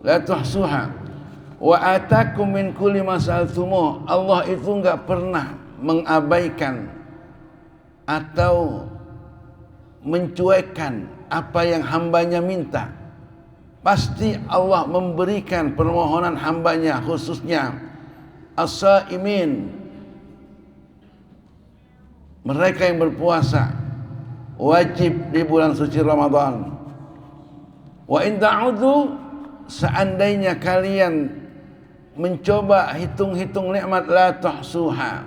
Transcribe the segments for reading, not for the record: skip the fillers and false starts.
la tuhsuha wa atakum min kulli ma sa'altumuh. Allah itu enggak pernah mengabaikan atau mencuekkan apa yang hambanya minta. Pasti Allah memberikan permohonan hambanya, khususnya as-saimin, mereka yang berpuasa wajib di bulan suci Ramadan. Wa in ta'udhu, seandainya kalian mencoba hitung-hitung nikmat, la tuhsuha.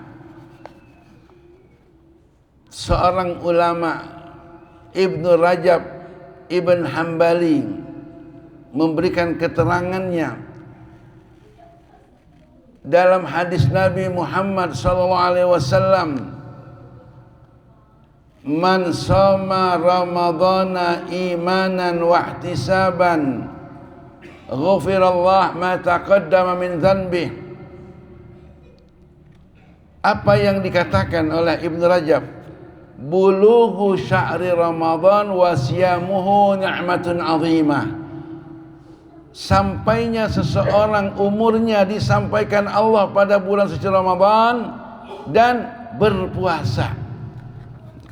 Seorang ulama Ibnu Rajab Ibn Hambali memberikan keterangannya dalam hadis Nabi Muhammad SAW, man shoma ramadhana imanan wa ihtisaban ghufirallah ma taqaddama min dhanbih. Apa yang dikatakan oleh Ibnu Rajab, bulughu syahri Ramadan wa siyamuhu ni'matun 'azimah. Sampainya seseorang umurnya disampaikan Allah pada bulan suci Ramadan dan berpuasa.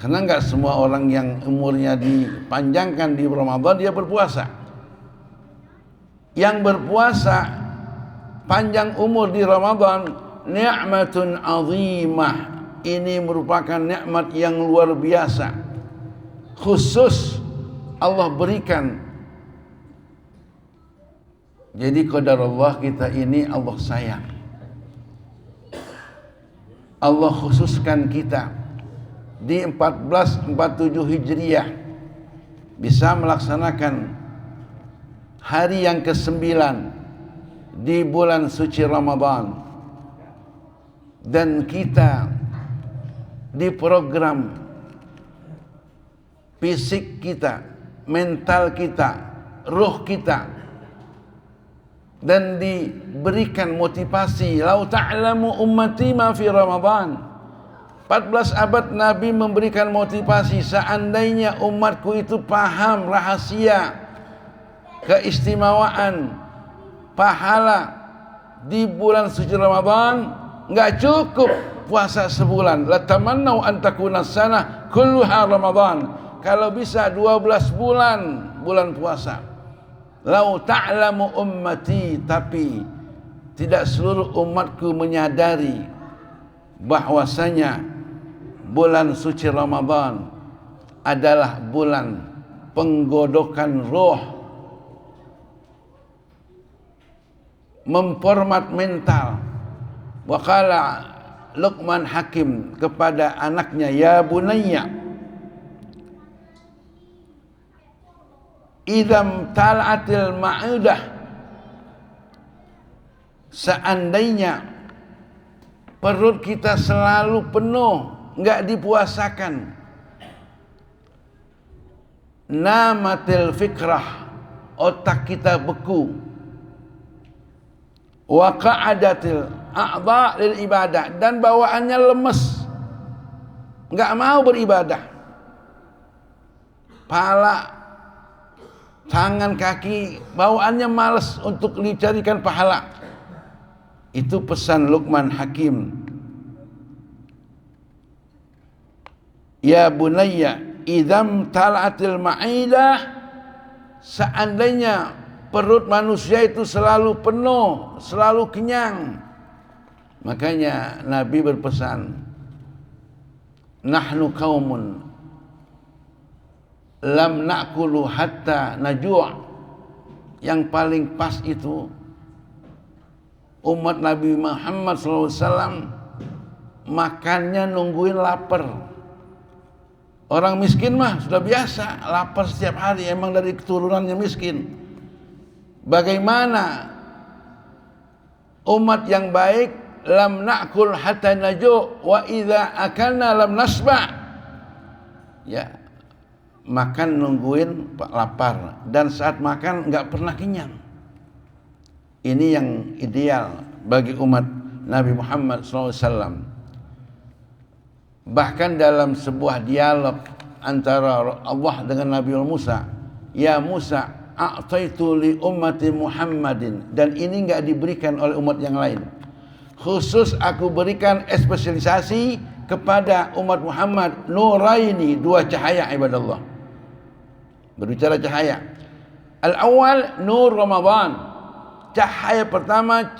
Karena enggak semua orang yang umurnya dipanjangkan di Ramadan dia berpuasa. Yang berpuasa panjang umur di Ramadan, ni'matun 'azimah. Ini merupakan nikmat yang luar biasa, khusus Allah berikan. Jadi qadarullah kita ini Allah sayang. Allah khususkan kita di 1447 Hijriah bisa melaksanakan hari yang ke-9 di bulan suci Ramadan, dan kita diprogram fisik kita, mental kita, ruh kita, dan diberikan motivasi. Lau ta'lamu ummati ma fi Ramadan. 14 abad Nabi memberikan motivasi, seandainya umatku itu paham rahasia keistimewaan pahala di bulan suci Ramadan, enggak cukup puasa sebulan. La tamannau an takuna sanah kulluha Ramadan. Kalau bisa 12 bulan puasa. Lau ta'lamu ummati, tapi tidak seluruh umatku menyadari bahwasanya bulan suci Ramadan adalah bulan penggodokan roh, memformat mental. Wa qala Luqman Hakim kepada anaknya, ya bunayya, idam tal'atil ma'idah, seandainya perut kita selalu penuh, enggak dipuasakan, namatil fikrah, otak kita beku, wa qa'adatil a'dha lil ibadah, dan bawaannya lemes, enggak mau beribadah. Pala, tangan, kaki, bawaannya malas untuk dicarikan pahala. Itu pesan Luqman Hakim. Ya bunayya, idzam tal'atil ma'idah, seandainya perut manusia itu selalu penuh, selalu kenyang. Makanya Nabi berpesan, nahnu qaumun lam na'kulu hatta najua. Yang paling pas itu umat Nabi Muhammad SAW makannya nungguin lapar. Orang miskin mah sudah biasa lapar setiap hari, emang dari keturunannya miskin. Bagaimana umat yang baik, lam na'kul hatta naju wa idza akalna lam nasba. Ya, makan nungguin lapar, dan saat makan enggak pernah kenyang. Ini yang ideal bagi umat Nabi Muhammad SAW. Bahkan dalam sebuah dialog antara Allah dengan Nabi Musa, ya Musa, a'taitu li ummati Muhammadin, dan ini enggak diberikan oleh umat yang lain. Khusus aku berikan spesialisasi kepada umat Muhammad, nuraini, dua cahaya ibadallah. Berbicara cahaya. Al-awwal nur Ramadan. Cahaya pertama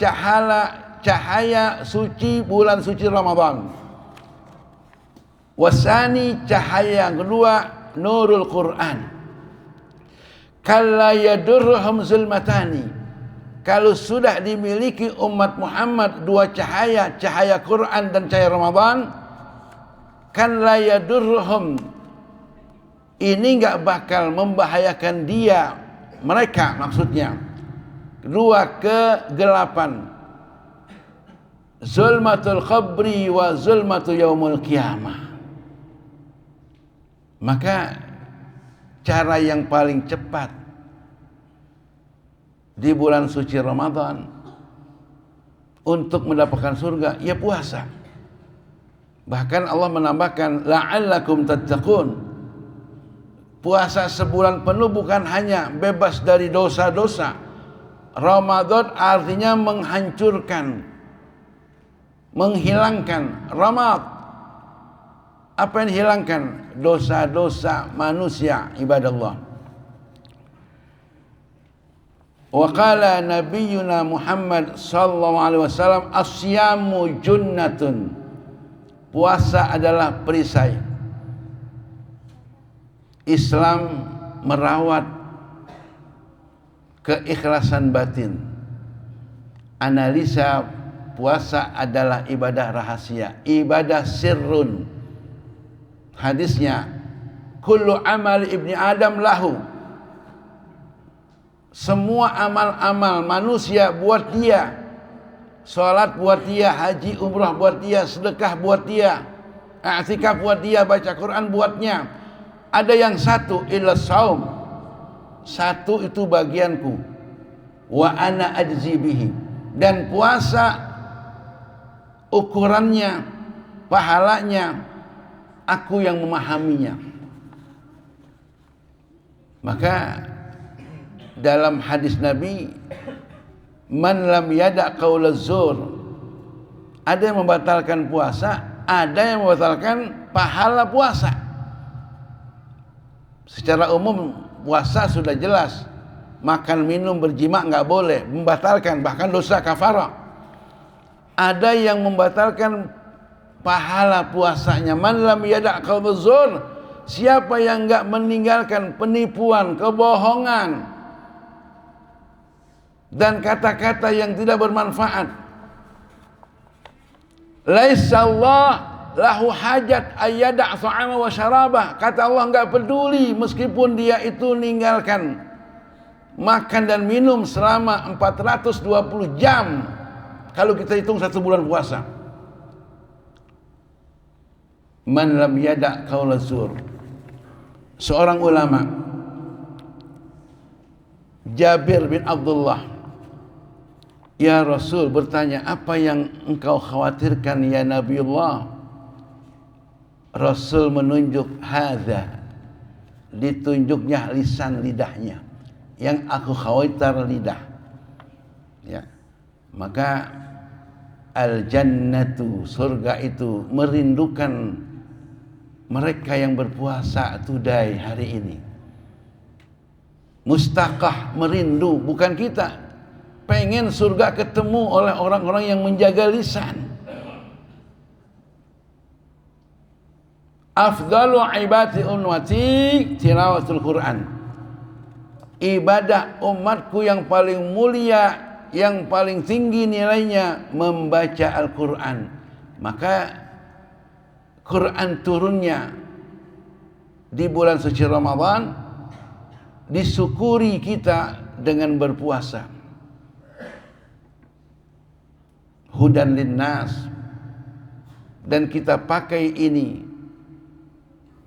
cahaya suci bulan suci Ramadan. Wasani, cahaya yang kedua nurul Quran. Kalla yadurruhum zulmatani. Kalau sudah dimiliki umat Muhammad dua cahaya, cahaya Quran dan cahaya Ramadan, kan la yadurruhum, ini enggak bakal membahayakan mereka maksudnya. Dua kegelapan, zulmatul qabri wa zulmatul yaumul qiyamah. Maka cara yang paling cepat di bulan suci Ramadan untuk mendapatkan surga, ya puasa. Bahkan Allah menambahkan la'allakum tattaqun. Puasa sebulan penuh bukan hanya bebas dari dosa-dosa. Ramadan artinya menghancurkan, menghilangkan. Apa yang dihilangkan? Dosa-dosa manusia, ibadallah. Wa qala nabiyyuna Muhammad sallallahu alaihi wasallam, as-siyamu junnatun. Puasa adalah perisai. Islam merawat keikhlasan batin. Analisa puasa adalah ibadah rahasia, ibadah sirrun. Hadisnya, kullu amal ibni Adam lahu. Semua amal-amal manusia buat dia. Salat buat dia, haji umrah buat dia, sedekah buat dia, i'tikaf buat dia, baca Quran buatnya. Ada yang satu, illa saum. Satu itu bagianku. Wa ana ajzi bihi. Dan puasa ukurannya, pahalanya, aku yang memahaminya. Maka dalam hadis Nabi, man lam yada' qaulaz zur, ada yang membatalkan puasa, ada yang membatalkan pahala puasa. Secara umum puasa sudah jelas, makan minum berjima enggak boleh, membatalkan, bahkan dosa kafarah. Ada yang membatalkan pahala puasanya. Man lam yada' qaulaz zur, siapa yang enggak meninggalkan penipuan, kebohongan, dan kata-kata yang tidak bermanfaat. Laisa Allah lahu hajat ayyada' ta'ama wa syarabah. Kata Allah enggak peduli meskipun dia itu ninggalkan makan dan minum selama 420 jam. Kalau kita hitung 1 bulan puasa. Man lam yada' qaula zur. Seorang ulama, Jabir bin Abdullah, ya Rasul, bertanya, apa yang engkau khawatirkan ya Nabiullah? Rasul menunjuk hadza, ditunjuknya lisan lidahnya. Yang aku khawatir lidah. Ya. Maka al-jannatu, surga itu merindukan mereka yang berpuasa tudai hari ini. Mustaqah, merindu, bukan kita. Pengen surga ketemu oleh orang-orang yang menjaga lisan. Afdalu ibadati ummati tilawatul Quran. Ibadah umatku yang paling mulia, yang paling tinggi nilainya, membaca Al-Quran. Maka Quran turunnya di bulan suci Ramadan, disyukuri kita dengan berpuasa. Hudan linnas. Dan kita pakai ini,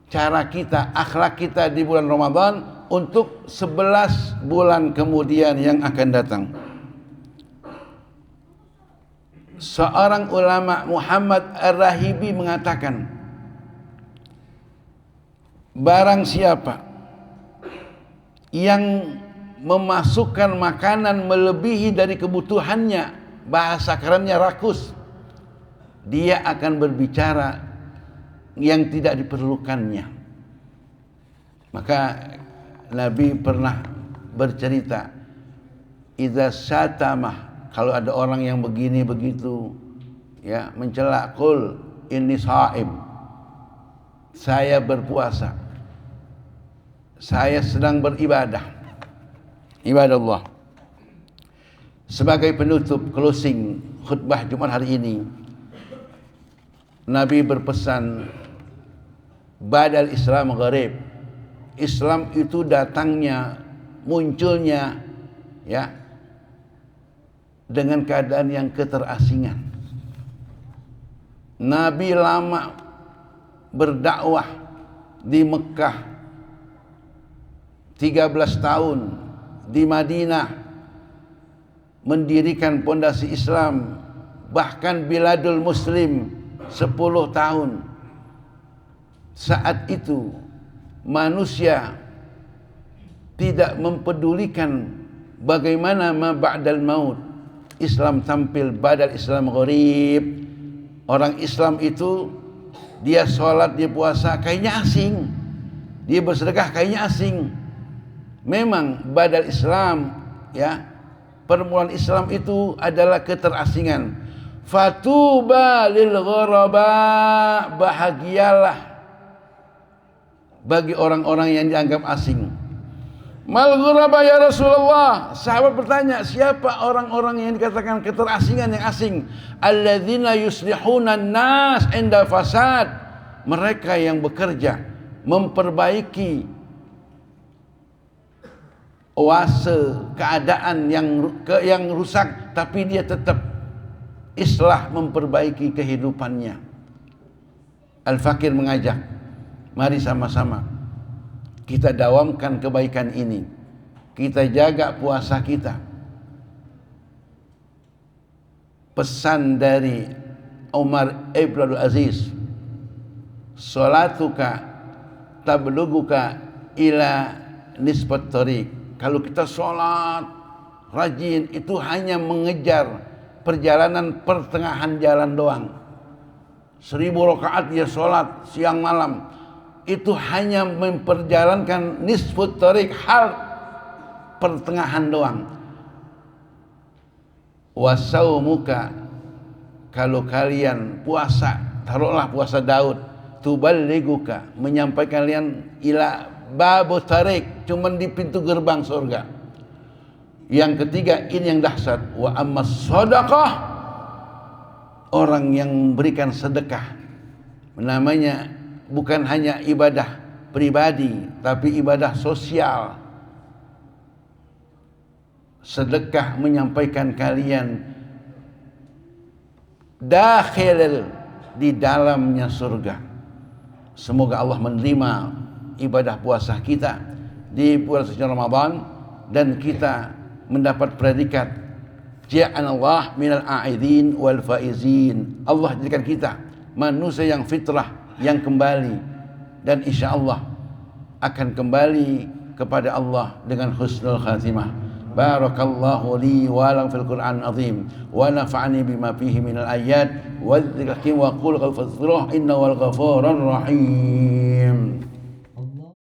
cara kita, akhlak kita di bulan Ramadan untuk 11 bulan kemudian yang akan datang. Seorang ulama, Muhammad Ar-Rahibi, mengatakan, barang siapa yang memasukkan makanan melebihi dari kebutuhannya, bahasa kerennya rakus, dia akan berbicara yang tidak diperlukannya. Maka Nabi pernah bercerita, idza syatamah, kalau ada orang yang begini begitu ya, mencela, qul inni shaim, saya berpuasa, saya sedang beribadah, ibadah Allah. Sebagai penutup, closing khutbah Jumat hari ini, Nabi berpesan, badal Islam gharib, Islam itu datangnya, munculnya ya dengan keadaan yang keterasingan. Nabi lama berdakwah di Mekah 13 tahun, di Madinah mendirikan pondasi Islam, bahkan Biladul Muslim 10 tahun. Saat itu manusia tidak mempedulikan bagaimana ma ba'dal maut. Islam tampil badal Islam gharib. Orang Islam itu dia sholat, dia puasa kayaknya asing, dia bersedekah kayaknya asing. Memang badal Islam ya, permulaan Islam itu adalah keterasingan. Fatuba lil ghuraba, bahagialah bagi orang-orang yang dianggap asing. Mal ghuraba ya Rasulullah. Sahabat bertanya, siapa orang-orang yang dikatakan keterasingan, yang asing? Alladzina yuslihuna nas inda fasad. Mereka yang bekerja memperbaiki oase keadaan yang rusak, tapi dia tetap islah, memperbaiki kehidupannya. Al-Fakir mengajak, mari sama-sama kita dawamkan kebaikan ini, kita jaga puasa kita. Pesan dari Umar ibn Abdul Aziz, salatuka tablughuka ila nisbat tariq. Kalau kita sholat rajin, itu hanya mengejar perjalanan pertengahan jalan doang. 1000 rakaat dia sholat siang malam, itu hanya memperjalankan nisfut tariq, hal pertengahan doang. Wasaumuka, kalau kalian puasa, taruhlah puasa Daud, tuballighuka, menyampaikan kalian ila babu tariq, cuman di pintu gerbang surga. Yang ketiga, ini yang dahsyat, wa ammas shadaqah, orang yang memberikan sedekah, namanya bukan hanya ibadah pribadi, tapi ibadah sosial. Sedekah menyampaikan kalian dakhil, di dalamnya surga. Semoga Allah menerima ibadah puasa kita di bulan suci Ramadan, dan kita mendapat predikat ja'alallah minal a'idin wal faizin. Allah jadikan kita manusia yang fitrah, yang kembali, dan insya Allah akan kembali kepada Allah dengan husnul khatimah. Barakallahu li wa lam fil Qur'an azim, wa nafa'ani bima fihi minal ayat wa dzikri wa qul ghafurur innahu wal ghafurur rahim.